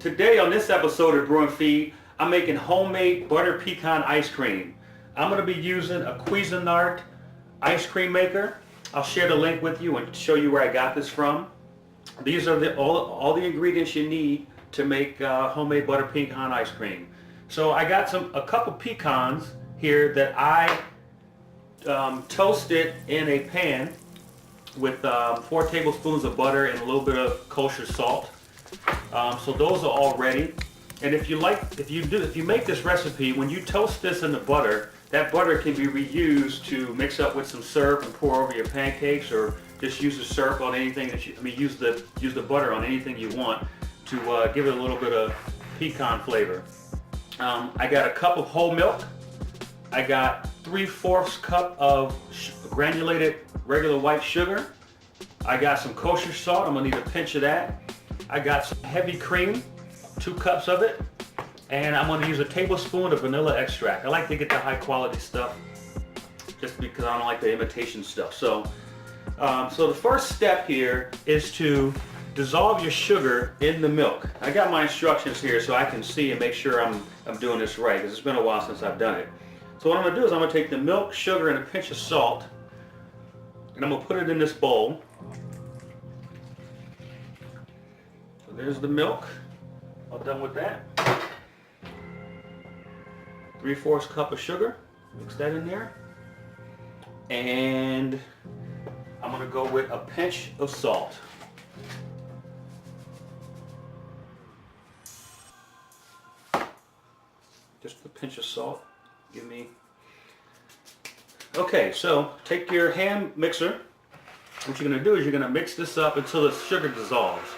Today on this episode of Brew and Feed, I'm making homemade butter pecan ice cream. I'm going to be using a Cuisinart ice cream maker. I'll share the link with you and show you where I got this from. These are all the ingredients you need to make homemade butter pecan ice cream. So I got a couple pecans here that I toasted in a pan with 4 tablespoons of butter and a little bit of kosher salt. So those are all ready. And if you make this recipe, when you toast this in the butter, that butter can be reused to mix up with some syrup and pour over your pancakes, or just use the syrup on anything that use the butter on anything you want to give it a little bit of pecan flavor. I got a cup of whole milk. I got 3/4 cup of granulated regular white sugar. I got some kosher salt. I'm gonna need a pinch of that. I got some heavy cream, 2 cups of it, and I'm going to use a tablespoon of vanilla extract. I like to get the high quality stuff just because I don't like the imitation stuff. So the first step here is to dissolve your sugar in the milk. I got my instructions here so I can see and make sure I'm doing this right, because it's been a while since I've done it. So what I'm going to do is I'm going to take the milk, sugar, and a pinch of salt, and I'm going to put it in this bowl. So there's the milk. All done with that. 3/4 cup of sugar. Mix that in there. And I'm going to go with a pinch of salt. Just a pinch of salt. Give me. Okay, so take your hand mixer. What you're going to do is you're going to mix this up until the sugar dissolves.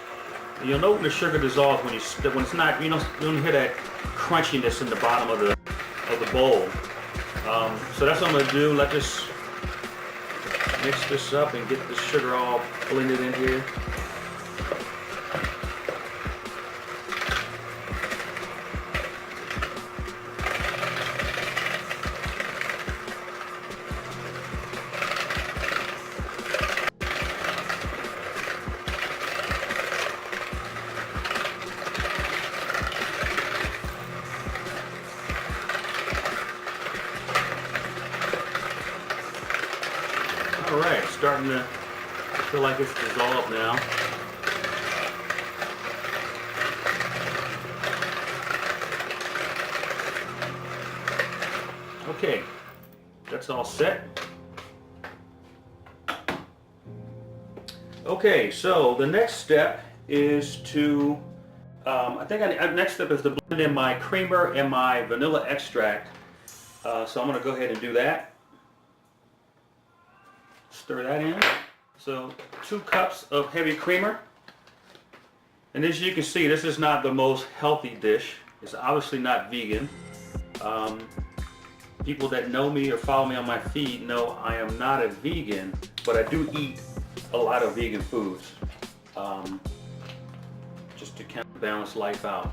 And you'll know when the sugar dissolves when it's not, you don't hear that crunchiness in the bottom of the bowl. So that's what I'm going to do. Let this mix this up and get the sugar all blended in here. Alright, starting to feel like it's dissolved now. Okay, that's all set. Okay, so the next step is to, next step is to blend in my creamer and my vanilla extract. So I'm going to go ahead and do that. Stir that in. So 2 cups of heavy creamer. And as you can see, this is not the most healthy dish. It's obviously not vegan. People that know me or follow me on my feed know I am not a vegan, but I do eat a lot of vegan foods. Just to kind of balance life out.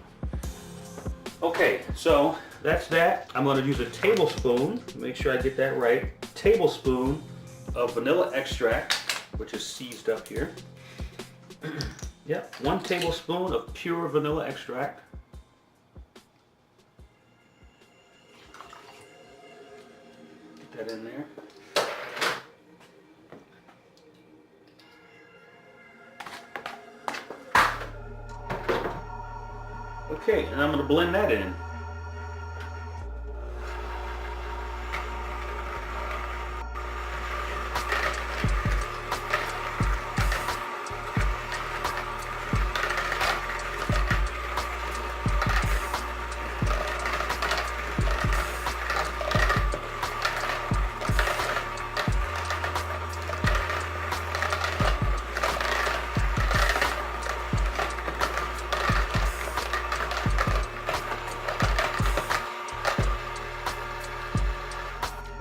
Okay, so that's that. I'm going to use a tablespoon, make sure I get that right, tablespoon of vanilla extract, which is seized up here. Yep, 1 tablespoon of pure vanilla extract. Get that in there. Okay, and I'm going to blend that in.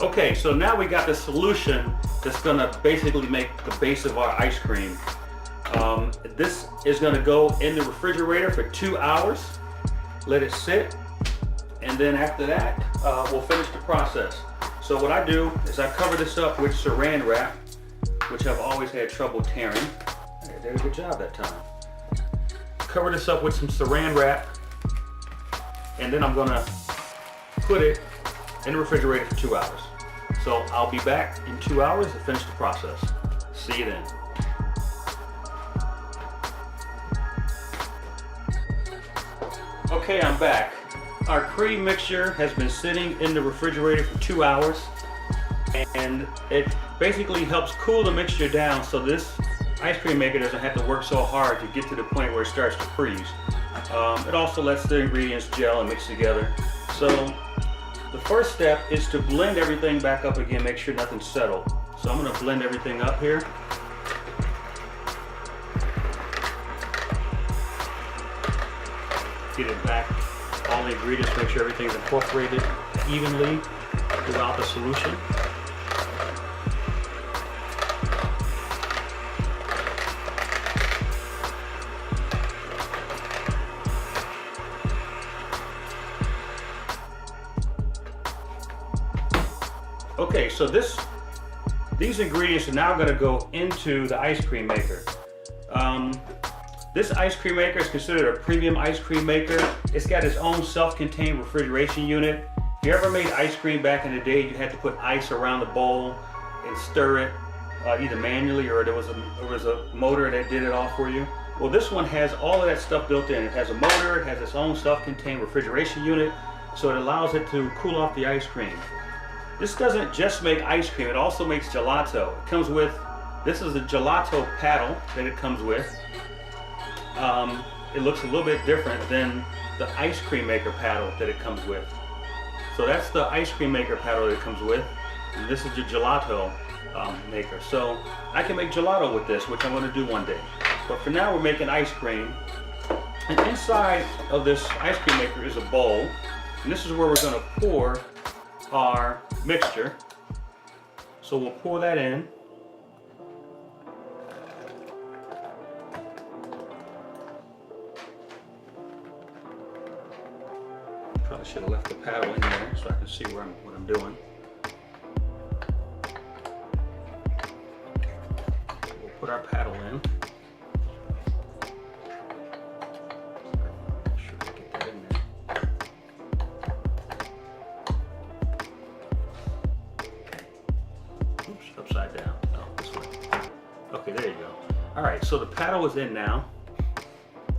Okay, so now we got the solution that's gonna basically make the base of our ice cream. This is gonna go in the refrigerator for 2 hours. Let it sit, and then after that, we'll finish the process. So what I do is I cover this up with saran wrap, which I've always had trouble tearing. I did a good job that time. cover this up with some saran wrap, and then I'm gonna put it in the refrigerator for 2 hours. So I'll be back in 2 hours to finish the process. See you then. Okay, I'm back. Our cream mixture has been sitting in the refrigerator for 2 hours, and it basically helps cool the mixture down so this ice cream maker doesn't have to work so hard to get to the point where it starts to freeze. It also lets the ingredients gel and mix together. So the first step is to blend everything back up again, make sure nothing's settled. So I'm going to blend everything up here. Get it back, all the ingredients, make sure everything's incorporated evenly throughout the solution. Okay, so these ingredients are now going to go into the ice cream maker. This ice cream maker is considered a premium ice cream maker. It's got its own self-contained refrigeration unit. If you ever made ice cream back in the day, you had to put ice around the bowl and stir it either manually, or there was a motor that did it all for you. Well, this one has all of that stuff built in. It has a motor, it has its own self-contained refrigeration unit, so it allows it to cool off the ice cream. This doesn't just make ice cream, it also makes gelato. It comes with, this is a gelato paddle that it comes with. It looks a little bit different than the ice cream maker paddle that it comes with. So that's the ice cream maker paddle that it comes with, and this is the gelato maker. So I can make gelato with this, which I'm going to do one day. But for now we're making ice cream. And inside of this ice cream maker is a bowl, and this is where we're going to pour our mixture. So we'll pour that in. Probably should have left the paddle in there so I can see what I'm doing. We'll put our paddle in. Make sure we get that in there. Oops, upside down. No, this way. Okay, there you go. All right, so the paddle is in now.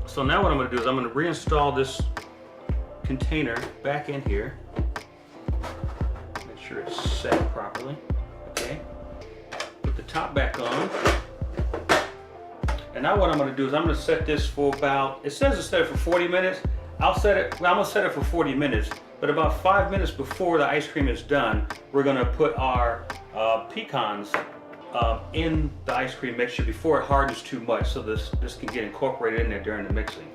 So now what I'm going to do is I'm going to reinstall this container back in here. Make sure it's set properly. Okay. Put the top back on. And now what I'm going to do is I'm going to set this for about, it says to set it for 40 minutes. I'm going to set it for 40 minutes, but about 5 minutes before the ice cream is done, we're going to put our pecans in the ice cream mixture before it hardens too much, so this can get incorporated in there during the mixing.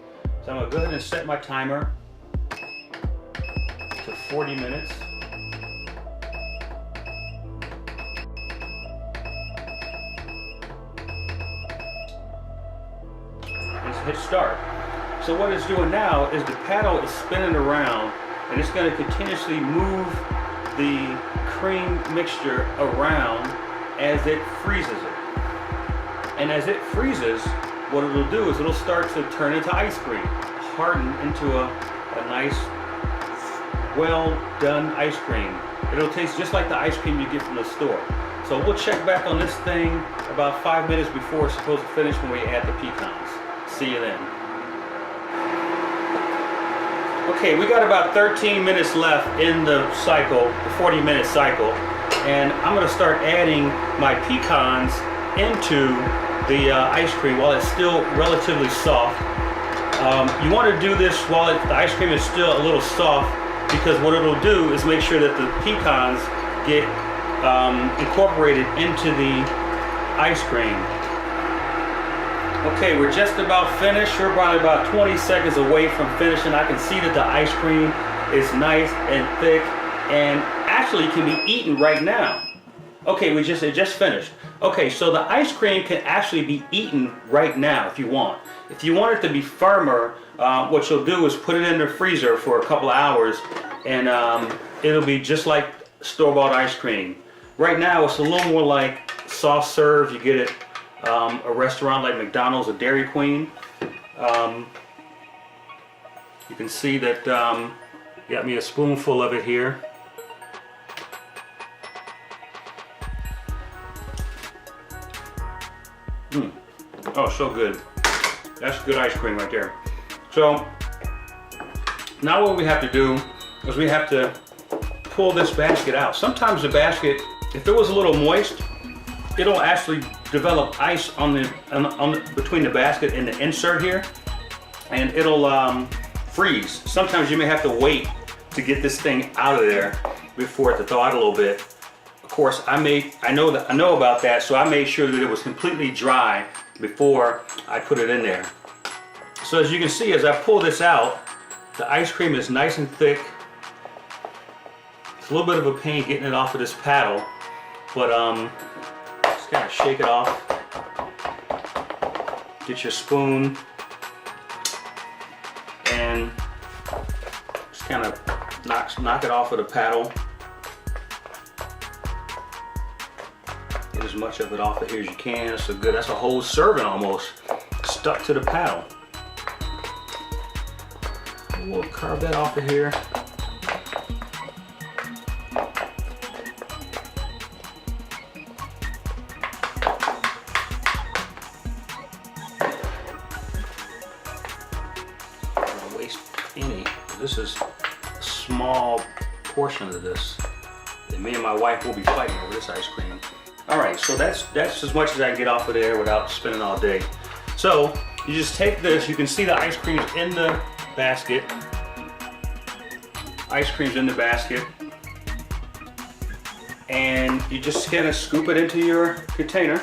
So I'm going to go ahead and set my timer to 40 minutes. Let's hit start. So what it's doing now is the paddle is spinning around, and it's going to continuously move the cream mixture around as it freezes it. And as it freezes, what it'll do is it'll start to turn into ice cream, harden into a nice, well done ice cream. It'll taste just like the ice cream you get from the store. So we'll check back on this thing about 5 minutes before it's supposed to finish when we add the pecans. See you then. Okay, we got about 13 minutes left in the cycle, the 40-minute cycle, and I'm going to start adding my pecans into the ice cream while it's still relatively soft. You want to do this while the ice cream is still a little soft, because what it'll do is make sure that the pecans get incorporated into the ice cream. Okay, we're just about finished. We're probably about 20 seconds away from finishing. I can see that the ice cream is nice and thick and actually can be eaten right now. Okay, it just finished. Okay, so the ice cream can actually be eaten right now if you want. If you want it to be firmer, what you'll do is put it in the freezer for a couple of hours, and it'll be just like store-bought ice cream. Right now, it's a little more like soft serve. You get it a restaurant like McDonald's or Dairy Queen. You can see that got me a spoonful of it here. Oh, so good. That's good ice cream right there. So now what we have to do is we have to pull this basket out. Sometimes the basket, if it was a little moist, it'll actually develop ice between the basket and the insert here, and it'll freeze. Sometimes you may have to wait to get this thing out of there before it to thaw out a little bit. Of course, I know about that, so I made sure that it was completely dry before I put it in there. So as you can see, as I pull this out, the ice cream is nice and thick. It's a little bit of a pain getting it off of this paddle, but just kind of shake it off. Get your spoon and just kind of knock it off of the paddle. Get as much of it off of here as you can. So good. That's a whole serving almost stuck to the paddle. We'll carve that off of here. Don't waste any. This is a small portion of this. And me and my wife will be fighting over this ice cream. All right, so that's as much as I can get off of there without spending all day. So you just take this. You can see the ice cream's in the basket. Ice cream's in the basket, and you just kind of scoop it into your container.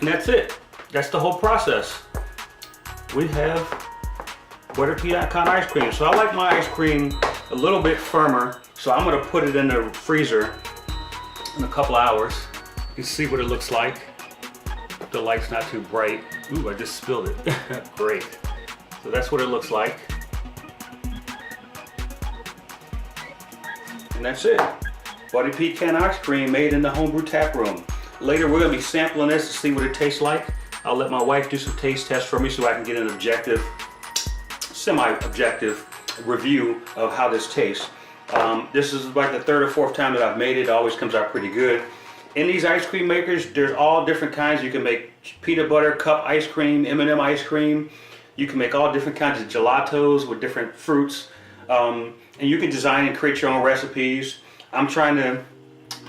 And that's it. That's the whole process. We have butter pecan ice cream. So I like my ice cream a little bit firmer, so I'm gonna put it in the freezer in a couple hours. You can see what it looks like. The light's not too bright. Ooh, I just spilled it. Great. So that's what it looks like. And that's it. Butter pecan ice cream made in the homebrew tap room. Later we're going to be sampling this to see what it tastes like. I'll let my wife do some taste tests for me so I can get an objective, semi-objective review of how this tastes. This is like the third or fourth time that I've made it. It always comes out pretty good. In these ice cream makers, there's all different kinds. You can make peanut butter cup ice cream, M&M ice cream. You can make all different kinds of gelatos with different fruits. And you can design and create your own recipes. I'm trying to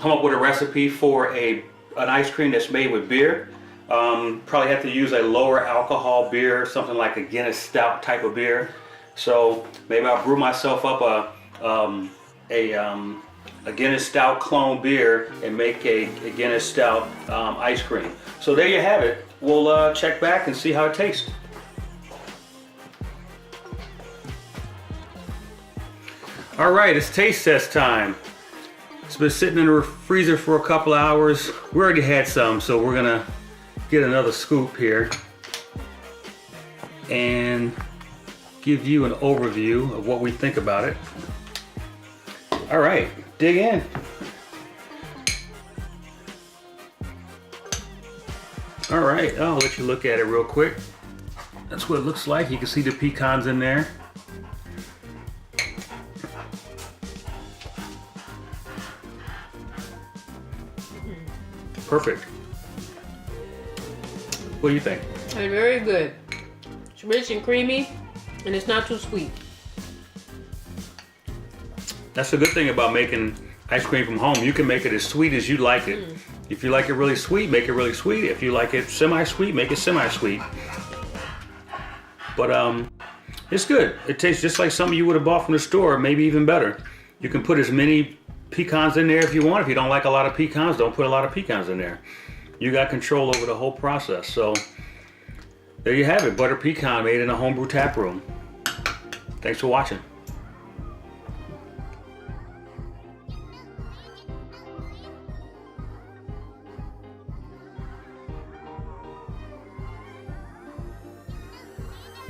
come up with a recipe for an ice cream that's made with beer. Probably have to use a lower alcohol beer, something like a Guinness Stout type of beer. So maybe I'll brew myself up a Guinness Stout clone beer and make a Guinness Stout ice cream. So there you have it. We'll check back and see how it tastes. All right, it's taste test time. It's been sitting in the freezer for a couple of hours. We already had some, so we're gonna get another scoop here and give you an overview of what we think about it. All right, dig in. All right, I'll let you look at it real quick. That's what it looks like. You can see the pecans in there. Perfect. What do you think? It's very good. It's rich and creamy, and it's not too sweet. That's the good thing about making ice cream from home. You can make it as sweet as you like it. If you like it really sweet, make it really sweet. If you like it semi-sweet, make it semi-sweet. But it's good. It tastes just like something you would have bought from the store, maybe even better. You can put as many pecans in there if you want. If you don't like a lot of pecans, don't put a lot of pecans in there. You got control over the whole process. So there you have it, butter pecan made in a homebrew tap room. Thanks for watching.